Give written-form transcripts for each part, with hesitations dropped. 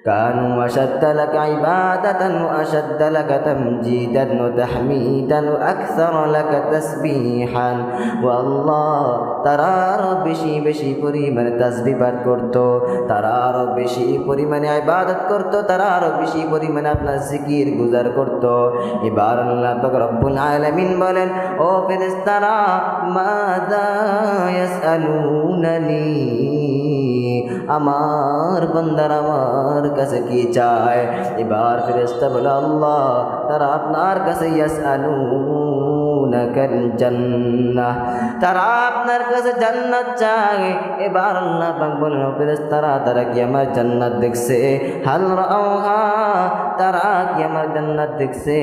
كانوا أشد لك عبادة وأشد لك تمجيدا وتحميدا وأكثر لك تسبيحا والله তারা আরো বেশি বেশি পরিমাণে তাসবিহ পাঠ করতো, তারা আরো বেশি পরিমাণে ইবাদত করতো, তারা আরো বেশি পরিমাণে আপনার জিকির গুজার করতো। এবার আল্লাহ পাক রব্বুল আলামিন বলেন, ও ফেরেশতারা মাযা ইয়াসআলুনানি, আমার বান্দারা আমার কাছে কি চায়? এবার ফেরেশতা বলে, আল্লাহ তারা আপনার কাছে ইয়াসআলুনাকাল জান্নাহ, তারা আপনার কাছে জান্নাত চায়। এবার আল্লাহ পাক বলেন, ফেরেশতারা তারা কি আমার জান্নাত দেখছে? হাল রাআহা, তারা কি আমার জান্নাত দেখছে?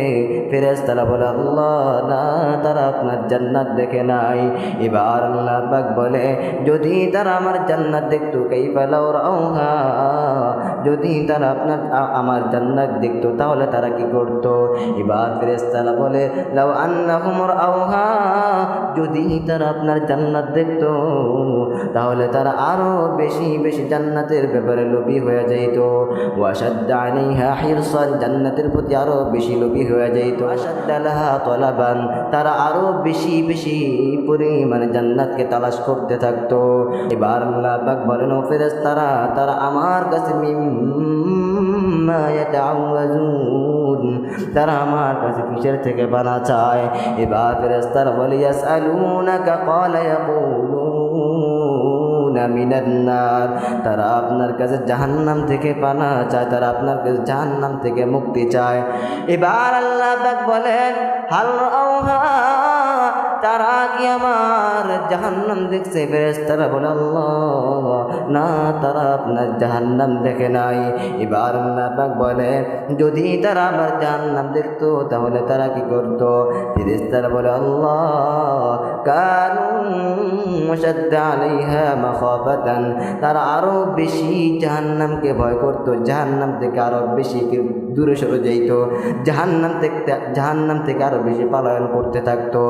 ফেরেশতারা বলে, আল্লাহ না, তারা আপনার জান্নাত দেখে নাই। এবার আল্লাহ পাক বলে, যদি তারা আমার জান্নাত দেখতো, কাইফা লাউ রাআহা, যদি তারা আপনার আমার জান্নাত দেখতো তাহলে তারা কি করতো? এবার ফেরেশতারা বলে, লাউ আন্নাহুম রাআহা, যদি তারা আপনার জান্নাত দেখতো তাহলে তারা আরো বেশি বেশি জান্নাতের ব্যাপারে লোভী হয়ে যাইত। ওয়াশাদ্দা আলাইহা হিরসান, জান্নাতের প্রতি আরো বেশি লোভী হয়ে যাইত। আশাদ্দা লাহা তলাবান, তারা আরো বেশি বেশি পরিমাণে জান্নাতকে তালাশ করতে থাকতো। এবার আল্লাহ পাক বলেন, ও ফেরেশতারা তারা আমার কাছে মিম্মা ইয়াতাআওয়াজুন, তারা আমার কাছে কিসের থেকে পানা চায়? এবার ফেরেশতারা বলে, ইয়াসআলুনাকা ক্বালা ইয়াকুলুনা মিনান নার, তারা আপনার কাছে জাহান্নাম থেকে পানা চায়, তারা আপনার কাছে জাহান্নাম থেকে মুক্তি চায়। এবার আল্লাহ পাক বলেন, হাল রাআহা, তারা কি আমার জাহান্নাম দেখছে? ফেরেশতারা বলে, আল্লাহ না, তারা আপনার জাহান্নাম দেখে নাই। এবার আল্লাহ পাক বলে, যদি তারা আমার জাহান্নাম দেখতো তাহলে তারা কি করতো? ফেরেশতারা বলে, আল্লাহ কানু আশাদ্দা আলাইহা মাখাফাতান, তারা আরো বেশি জাহান্নামকে ভয় করতো, জাহান্নাম থেকে আরো বেশি দূরে সরে যাইতো, জাহান্নাম থেকে আরো বেশি পলায়ন করতে থাকতো।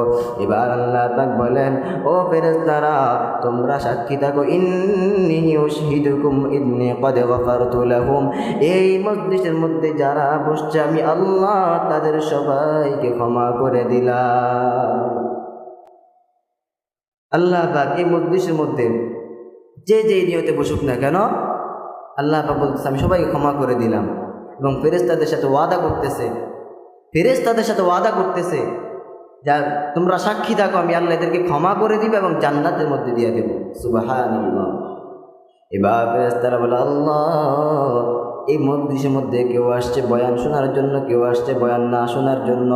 এবার আল্লাহ পাক বলেন, ও ফেরেশতারা তোমরা সাক্ষী থাকো, ইন্নী উশহিদুকুম ইন্নী ক্বাদ গফারতু লাহুম, এই মজলিসের মধ্যে যারা বসছে আমি আল্লাহ তাদের সবাইকে ক্ষমা করে দিলাম। আল্লাহ পাক এই মজলিসের মধ্যে যে যেই নিয়তে বসুক না কেন, আল্লাহ পাক বলতেছে আমি সবাইকে ক্ষমা করে দিলাম। এবং ফেরেশতাদের সাথে ওয়াদা করতেছে, ফেরেশতাদের সাথে ওয়াদা করতেছে, যা তোমরা সাক্ষী থাকো আমি আল্লাহ এদেরকে ক্ষমা করে দিব এবং জান্নাতের মধ্যে দিয়ে দেব। সুবহানাল্লাহ। এবার ফেরেশতারা বলে, আল্লাহ এই মজলিসের মধ্যে কেউ আসছে বয়ান শোনার জন্য, কেউ আসছে বয়ান না শোনার জন্য,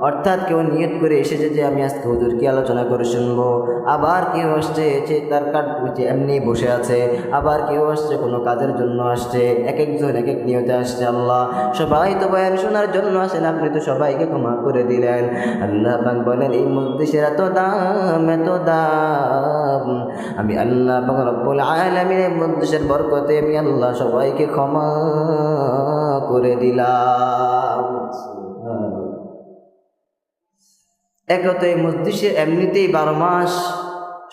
অর্থাৎ কেউ নিয়ত করে এসেছে যে আমি আজকে হুজুরকে আলোচনা করে শুনবো, আবার কেউ আসছে তার কাঠ এমনি বসে আছে, আবার কেউ আসছে কোনো কাজের জন্য আসছে, এক একজন এক এক নিয়তে আসছে। আল্লাহ সবাই তো বয়ান শোনার জন্য আসেন, আপনি তো সবাইকে ক্ষমা করে দিলেন। আল্লাহ পাক বলেন, এই মজলিসের এত দাম, এত দাম, আমি আল্লাহ পাক রব্বুল আলামিন এই মজলিসের বরকতে আমি আল্লাহ সবাইকে ক্ষমা করে দিলাম। একত এই মজলিসে এমনিতেই 12 মাস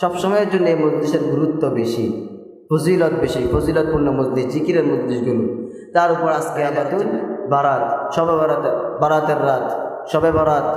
সবসময়ের জন্য এই মজলিসের গুরুত্ব বেশি, ফজিলত বেশি, ফজিলতপূর্ণ মজলিস, জিকিরের মজলিসগুলো। তার উপর আজকে বারাত, শবে বারাতের রাত, শবে বারাত,